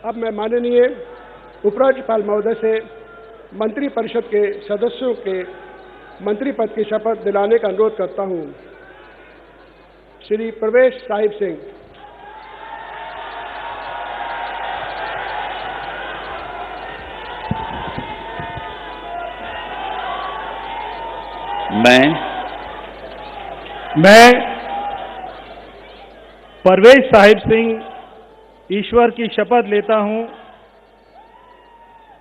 अब मैं माननीय उपराज्यपाल महोदय से मंत्रिपरिषद के सदस्यों के मंत्री पद की शपथ दिलाने का अनुरोध करता हूं। श्री प्रवेश साहिब सिंह। मैं परवेज साहिब सिंह ईश्वर की शपथ लेता हूं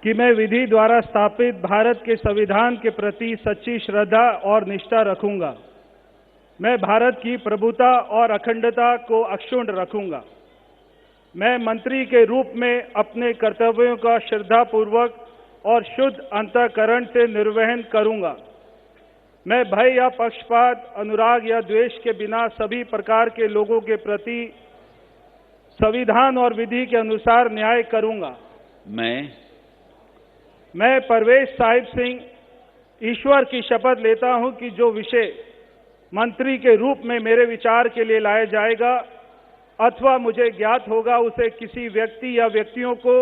कि मैं विधि द्वारा स्थापित भारत के संविधान के प्रति सच्ची श्रद्धा और निष्ठा रखूंगा। मैं भारत की प्रभुता और अखंडता को अक्षुण्ण रखूंगा। मैं मंत्री के रूप में अपने कर्तव्यों का श्रद्धापूर्वक और शुद्ध अंतःकरण से निर्वहन करूंगा। मैं भय या पक्षपात, अनुराग या द्वेष के बिना सभी प्रकार के लोगों के प्रति संविधान और विधि के अनुसार न्याय करूंगा। मैं परवेज साहिब सिंह ईश्वर की शपथ लेता हूं कि जो विषय मंत्री के रूप में मेरे विचार के लिए लाया जाएगा अथवा मुझे ज्ञात होगा, उसे किसी व्यक्ति या व्यक्तियों को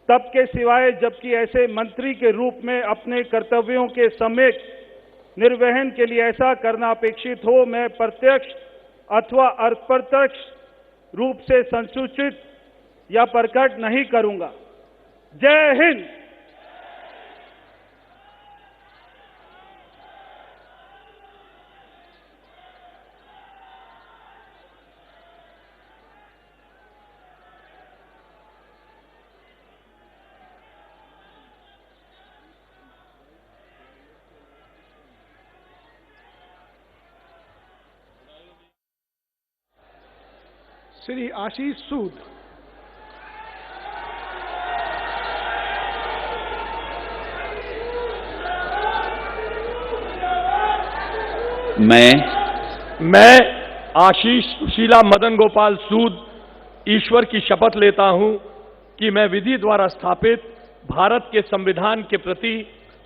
तब के सिवाय जबकि ऐसे मंत्री के रूप में अपने कर्तव्यों के सम्यक निर्वहन के लिए ऐसा करना अपेक्षित हो, मैं प्रत्यक्ष अथवा अप्रत्यक्ष रूप से संसूचित या प्रकट नहीं करूंगा। जय हिंद। श्री आशीष सूद। मैं आशीष सुशीला मदन गोपाल सूद ईश्वर की शपथ लेता हूं कि मैं विधि द्वारा स्थापित भारत के संविधान के प्रति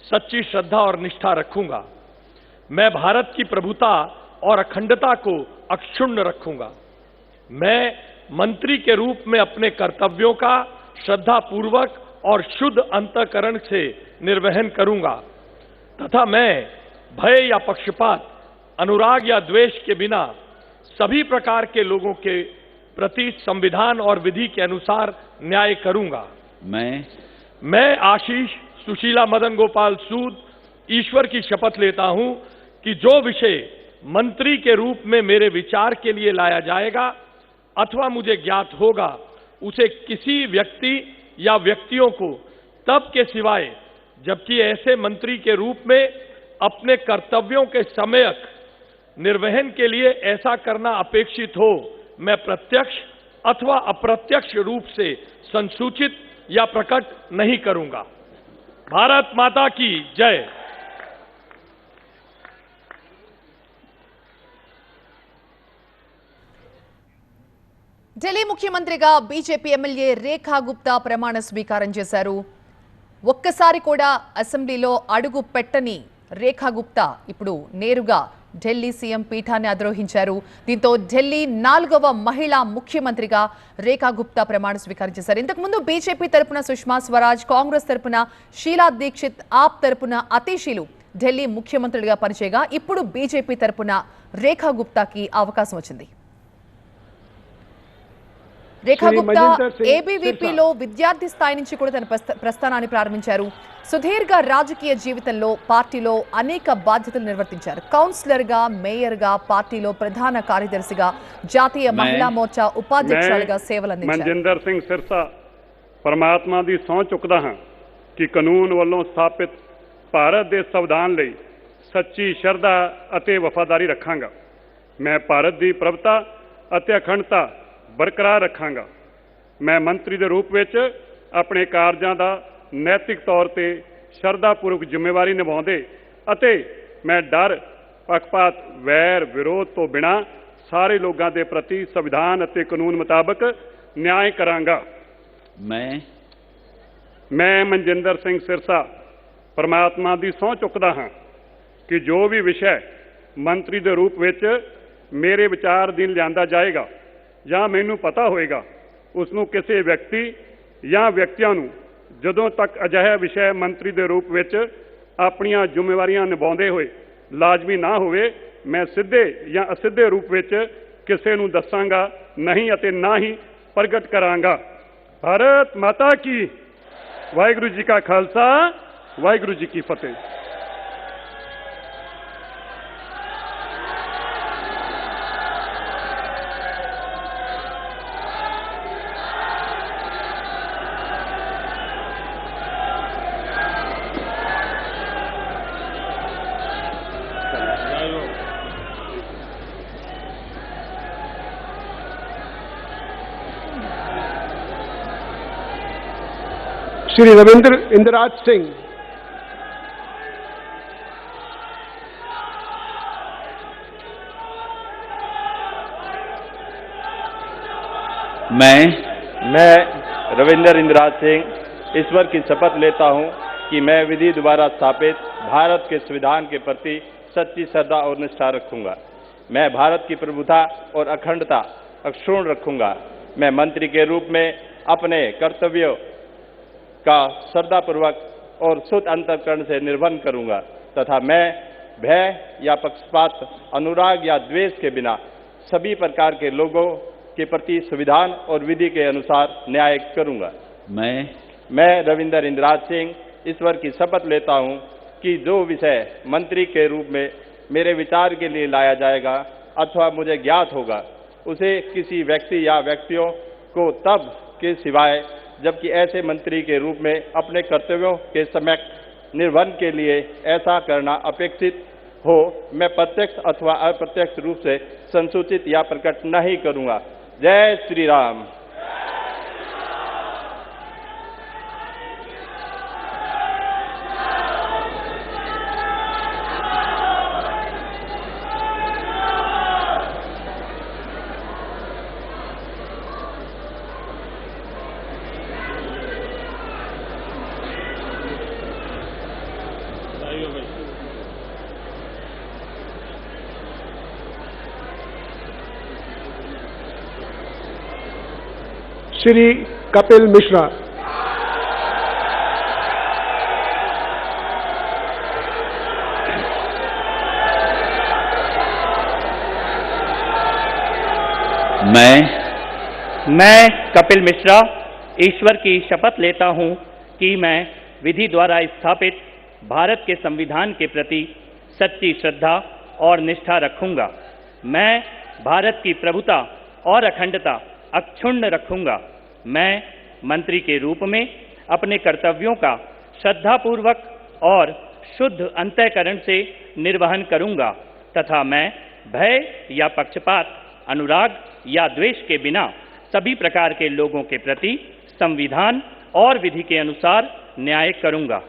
सच्ची श्रद्धा और निष्ठा रखूंगा। मैं भारत की प्रभुता और अखंडता को अक्षुण्ण रखूंगा। मैं मंत्री के रूप में अपने कर्तव्यों का श्रद्धापूर्वक और शुद्ध अंतःकरण से निर्वहन करूंगा तथा मैं भय या पक्षपात, अनुराग या द्वेष के बिना सभी प्रकार के लोगों के प्रति संविधान और विधि के अनुसार न्याय करूंगा। मैं आशीष सुशीला मदन गोपाल सूद ईश्वर की शपथ लेता हूं कि जो विषय मंत्री के रूप में मेरे विचार के लिए लाया जाएगा अथवा मुझे ज्ञात होगा, उसे किसी व्यक्ति या व्यक्तियों को तब के सिवाय जबकि ऐसे मंत्री के रूप में अपने कर्तव्यों के सम्यक निर्वहन के लिए ऐसा करना अपेक्षित हो, मैं प्रत्यक्ष अथवा अप्रत्यक्ष रूप से संसूचित या प्रकट नहीं करूंगा। भारत माता की जय। ఢిల్లీ ముఖ్యమంత్రిగా బీజేపీ ఎమ్మెల్యే రేఖా గుప్తా ప్రమాణ స్వీకారం చేశారు. ఒక్కసారి కూడా అసెంబ్లీలో అడుగు పెట్టని రేఖా గుప్తా ఇప్పుడు నేరుగా ఢిల్లీ సీఎం పీఠాన్ని అధిరోహించారు. దీంతో ఢిల్లీ 4వ మహిళా ముఖ్యమంత్రిగా రేఖా గుప్తా ప్రమాణ స్వీకారం చేశారు. ఇంతకుముందు బీజేపీ తరపున సుష్మా స్వరాజ్, కాంగ్రెస్ తరపున షీలా దీక్షిత్, ఆప్ తరపున అతీషీలు ఢిల్లీ ముఖ్యమంత్రులుగా పనిచేయగా ఇప్పుడు బీజేపీ తరపున రేఖా గుప్తాకి అవకాశం వచ్చింది. రేఖా గుప్తా ఏబీవీపీలో విద్యార్థి స్థాయి నుంచి కూడా తన ప్రస్థానాన్ని ప్రారంభించారు. సుదీర్ఘ రాజకీయ జీవితంలో పార్టీలో అనేక బాధ్యతలు నిర్వర్తించారు. కౌన్సిలర్గా, మేయర్గా, పార్టీలో ప్రధాన కార్యదర్శిగా, జాతీయ మహిళా మోర్చా ఉపాధ్యక్షురాలుగా సేవలు అందించారు. ਮਨਜਿੰਦਰ ਸਿੰਘ ਸਿਰਸਾ ਪਰਮਾਤਮਾ ਦੀ ਸਹੁੰ ਚੁੱਕਦਾ ਹਾਂ ਕਿ ਕਾਨੂੰਨ ਵੱਲੋਂ ਸਥਾਪਿਤ ਭਾਰਤ ਦੇ ਸੰਵਿਧਾਨ ਲਈ ਸੱਚੀ ਸ਼ਰਧਾ ਅਤੇ ਵਫਾਦਾਰੀ ਰੱਖਾਂਗਾ। ਮੈਂ ਭਾਰਤ ਦੀ ਪ੍ਰਭੁਤਾ ਅਤੇ ਅਖੰਡਤਾ ਬਰਕਰਾਰ ਰੱਖਾਂਗਾ। ਮੈਂ ਮੰਤਰੀ ਦੇ ਰੂਪ ਵਿੱਚ ਆਪਣੇ ਕਾਰਜਾਂ ਦਾ ਨੈਤਿਕ ਤੌਰ ਤੇ ਸ਼ਰਧਾਪੂਰਵਕ ਜ਼ਿੰਮੇਵਾਰੀ ਨਿਭਾਉਂਦੇ ਅਤੇ ਮੈਂ ਡਰ, ਪੱਖਪਾਤ, ਵੈਰ, ਵਿਰੋਧ ਤੋਂ ਬਿਨਾਂ ਸਾਰੇ ਲੋਕਾਂ ਦੇ ਪ੍ਰਤੀ ਸੰਵਿਧਾਨ ਅਤੇ ਕਾਨੂੰਨ ਮੁਤਾਬਕ ਨਿਆਂ ਕਰਾਂਗਾ। ਮੈਂ ਮਨਜਿੰਦਰ ਸਿੰਘ ਸਿਰਸਾ ਪਰਮਾਤਮਾ ਦੀ ਸਹੁੰ ਚੁੱਕਦਾ ਹਾਂ ਕਿ ਜੋ ਵੀ ਵਿਸ਼ਾ ਮੰਤਰੀ ਦੇ ਰੂਪ ਵਿੱਚ ਮੇਰੇ ਵਿਚਾਰ ਅਧੀਨ ਲਿਆਂਦਾ ਜਾਏਗਾ ਜਾਂ ਮੈਨੂੰ ਪਤਾ ਹੋਏਗਾ, ਉਸ ਨੂੰ ਕਿਸੇ ਵਿਅਕਤੀ ਜਾਂ ਵਿਅਕਤੀਆਂ ਨੂੰ ਜਦੋਂ ਤੱਕ ਅਜਿਹਾ ਵਿਸ਼ੇ ਮੰਤਰੀ ਦੇ ਰੂਪ ਵਿੱਚ ਆਪਣੀਆਂ ਜ਼ਿੰਮੇਵਾਰੀਆਂ ਨਿਭਾਉਂਦੇ ਹੋਏ ਲਾਜ਼ਮੀ ਨਾ ਹੋਵੇ, ਮੈਂ ਸਿੱਧੇ ਜਾਂ ਅਸਿੱਧੇ ਰੂਪ ਵਿੱਚ ਕਿਸੇ ਨੂੰ ਦੱਸਾਂਗਾ ਨਹੀਂ ਅਤੇ ਨਾ ਹੀ ਪ੍ਰਗਟ ਕਰਾਂਗਾ। ਭਾਰਤ ਮਾਤਾ ਕੀ ਵਾਹਿਗੁਰੂ ਜੀ ਕਾ ਖਾਲਸਾ, ਵਾਹਿਗੁਰੂ ਜੀ ਕੀ ਫਤਿਹ। श्री रविंद्र इंद्राज सिंह। मैं रविंद्र इंद्राज सिंह ईश्वर की शपथ लेता हूं कि मैं विधि द्वारा स्थापित भारत के संविधान के प्रति सच्ची श्रद्धा और निष्ठा रखूंगा। मैं भारत की प्रभुता और अखंडता अक्षुण्ण रखूंगा। मैं मंत्री के रूप में अपने कर्तव्यों का श्रद्धापूर्वक और शुद्ध अंतःकरण से निर्वहन करूंगा तथा मैं भय या पक्षपात, अनुराग या द्वेष के बिना सभी प्रकार के लोगों के प्रति संविधान और विधि के अनुसार न्याय करूंगा। मैं रविंद्र इंद्राज सिंह ईश्वर की शपथ लेता हूं कि जो विषय मंत्री के रूप में मेरे विचार के लिए लाया जाएगा अथवा मुझे ज्ञात होगा, उसे किसी व्यक्ति या व्यक्तियों को तब के सिवाय जबकि ऐसे मंत्री के रूप में अपने कर्तव्यों के सम्यक निर्वहन के लिए ऐसा करना अपेक्षित हो, मैं प्रत्यक्ष अथवा अप्रत्यक्ष रूप से संसूचित या प्रकट नहीं करूंगा। जय श्री राम। श्री कपिल मिश्रा। मैं कपिल मिश्रा ईश्वर की शपथ लेता हूं कि मैं विधि द्वारा स्थापित भारत के संविधान के प्रति सच्ची श्रद्धा और निष्ठा रखूंगा। मैं भारत की प्रभुता और अखंडता अक्षुण्ण रखूंगा। मैं मंत्री के रूप में अपने कर्तव्यों का श्रद्धापूर्वक और शुद्ध अंतःकरण से निर्वहन करूंगा तथा मैं भय या पक्षपात, अनुराग या द्वेष के बिना सभी प्रकार के लोगों के प्रति संविधान और विधि के अनुसार न्याय करूंगा।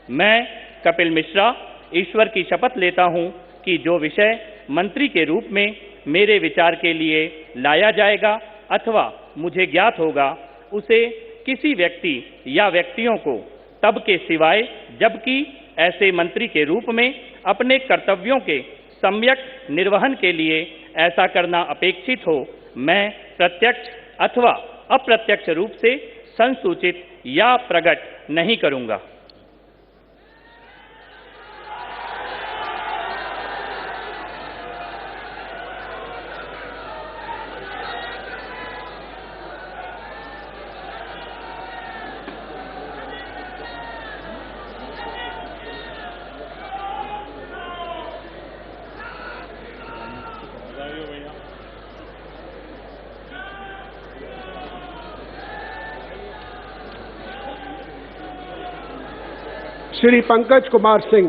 मैं कपिल मिश्रा ईश्वर की शपथ लेता हूं कि जो विषय मंत्री के रूप में मेरे विचार के लिए लाया जाएगा अथवा मुझे ज्ञात होगा, उसे किसी व्यक्ति या व्यक्तियों को तब के सिवाय जबकि ऐसे मंत्री के रूप में अपने कर्तव्यों के सम्यक निर्वहन के लिए ऐसा करना अपेक्षित हो, मैं प्रत्यक्ष अथवा अप्रत्यक्ष रूप से संसूचित या प्रकट नहीं करूंगा। श्री पंकज कुमार सिंह।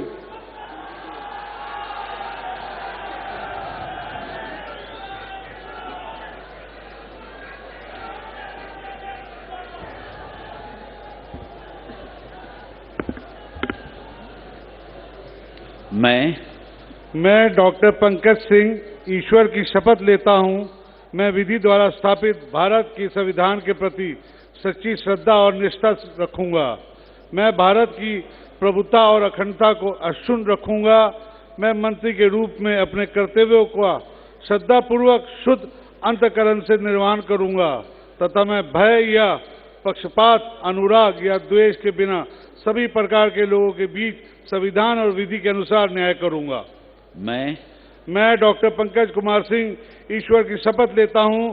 मैं डॉक्टर पंकज सिंह ईश्वर की शपथ लेता हूं, मैं विधि द्वारा स्थापित भारत के संविधान के प्रति सच्ची श्रद्धा और निष्ठा रखूंगा। मैं भारत की प्रभुता और अखंडता को अक्षुण्ण रखूंगा। मैं मंत्री के रूप में अपने कर्तव्यों का श्रद्धापूर्वक, शुद्ध अंतःकरण से निर्वहन करूंगा तथा मैं भय या पक्षपात, अनुराग या द्वेष के बिना सभी प्रकार के लोगों के बीच संविधान और विधि के अनुसार न्याय करूंगा। मैं डॉक्टर पंकज कुमार सिंह ईश्वर की शपथ लेता हूं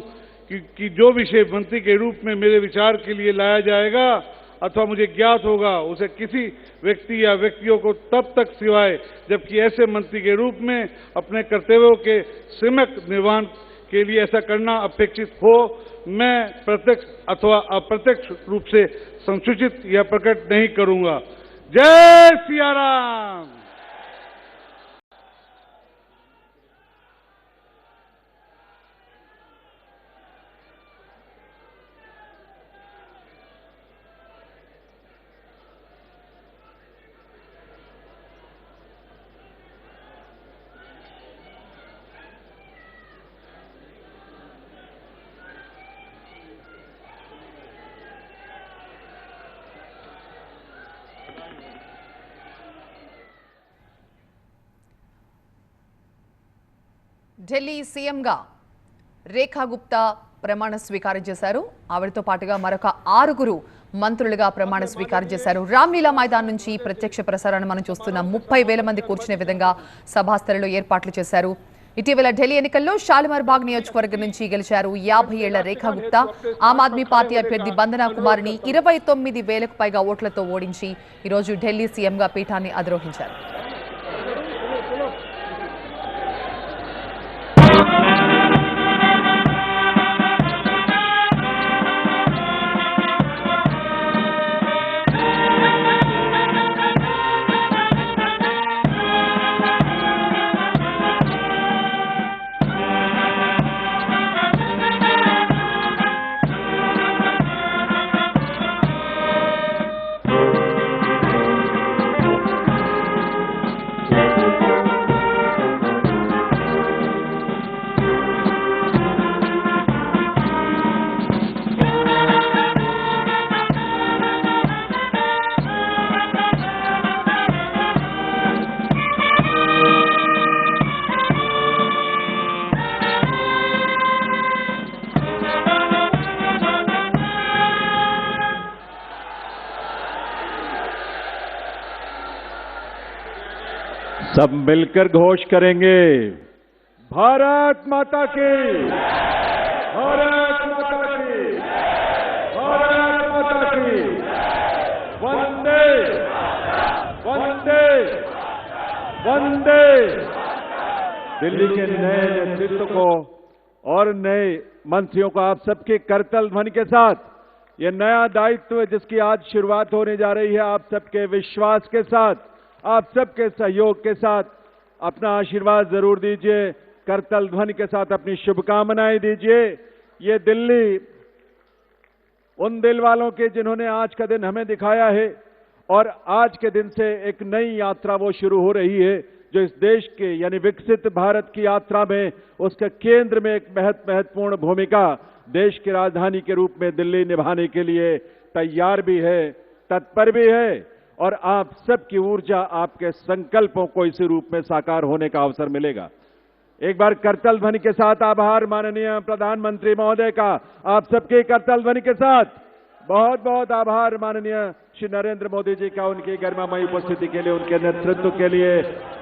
कि जो विषय मंत्री के रूप में मेरे विचार के लिए लाया जाएगा अथवा मुझे ज्ञात होगा उसे किसी व्यक्ति या व्यक्तियों को तब तक सिवाय जबकि ऐसे मंत्री के रूप में अपने कर्तव्यों के सम्यक निर्वहन के लिए ऐसा करना अपेक्षित हो, मैं प्रत्यक्ष अथवा अप्रत्यक्ष रूप से संसूचित या प्रकट नहीं करूंगा। जय सिया राम। ఢిల్లీ సీఎంగా రేఖా గుప్తా ప్రమాణ స్వీకారం చేశారు. ఆవిడతో పాటుగా మరొక 6 మంత్రులుగా ప్రమాణ స్వీకారం చేశారు. రామ్లీలా మైదాన్ నుంచి ప్రత్యక్ష ప్రసారాన్ని మనం చూస్తున్నాం. 30,000 మంది కూర్చునే విధంగా సభాస్థలిలో ఏర్పాట్లు చేశారు. ఇటీవల ఢిల్లీ ఎన్నికల్లో షాలిమార్ బాగ్ నియోజకవర్గం నుంచి గెలిచారు 50 ఏళ్ల రేఖా గుప్తా. ఆమ్ ఆద్మీ పార్టీ అభ్యర్థి బందనా కుమార్ని 29,000కు పైగా ఓట్లతో ఓడించి ఈరోజు ఢిల్లీ సీఎంగా పీఠాన్ని అధిరోహించారు. सब मिलकर घोष करेंगे, भारत माता की, भारत माता की, भारत माता की, वंदे वंदे वंदे। दिल्ली के नए नेतृत्व को और नए मंत्रियों को आप सबके करतल ध्वनि के साथ ये नया दायित्व जिसकी आज शुरुआत होने जा रही है, आप सबके विश्वास के साथ, आप सबके सहयोग के साथ अपना आशीर्वाद जरूर दीजिए, करतल ध्वनि के साथ अपनी शुभकामनाएं दीजिए। ये दिल्ली उन दिल वालों के जिन्होंने आज का दिन हमें दिखाया है और आज के दिन से एक नई यात्रा वो शुरू हो रही है जो इस देश के यानी विकसित भारत की यात्रा में उसके केंद्र में एक महत्वपूर्ण भूमिका देश की राजधानी के रूप में दिल्ली निभाने के लिए तैयार भी है, तत्पर भी है और आप सबकी ऊर्जा, आपके संकल्पों को इसी रूप में साकार होने का अवसर मिलेगा। एक बार करतल ध्वनि के साथ आभार माननीय प्रधानमंत्री महोदय का, आप सबके करतल ध्वनि के साथ बहुत बहुत आभार माननीय श्री नरेंद्र मोदी जी का, उनकी गरिमामयी उपस्थिति के लिए, उनके नेतृत्व के लिए,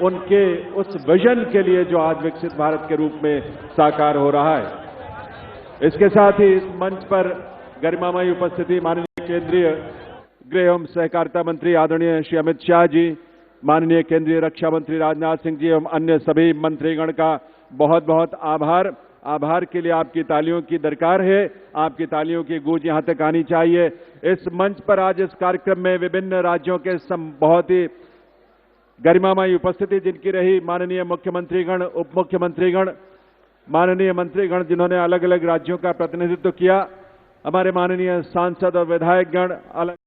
उनके उस विजन के लिए जो आज विकसित भारत के रूप में साकार हो रहा है। इसके साथ ही इस मंच पर गरिमामयी उपस्थिति माननीय केंद्रीय गृह एवं सहकारिता मंत्री आदरणीय श्री अमित शाह जी, माननीय केंद्रीय रक्षा मंत्री राजनाथ सिंह जी एवं अन्य सभी मंत्रीगण का बहुत बहुत आभार। आभार के लिए आपकी तालियों की दरकार है, आपकी तालियों की गूंज यहां तक आनी चाहिए। इस मंच पर आज इस कार्यक्रम में विभिन्न राज्यों के बहुत ही गरिमामयी उपस्थिति जिनकी रही, माननीय मुख्यमंत्रीगण, उप मुख्यमंत्रीगण, माननीय मंत्रीगण जिन्होंने अलग अलग राज्यों का प्रतिनिधित्व किया, हमारे माननीय सांसद और विधायकगण, अलग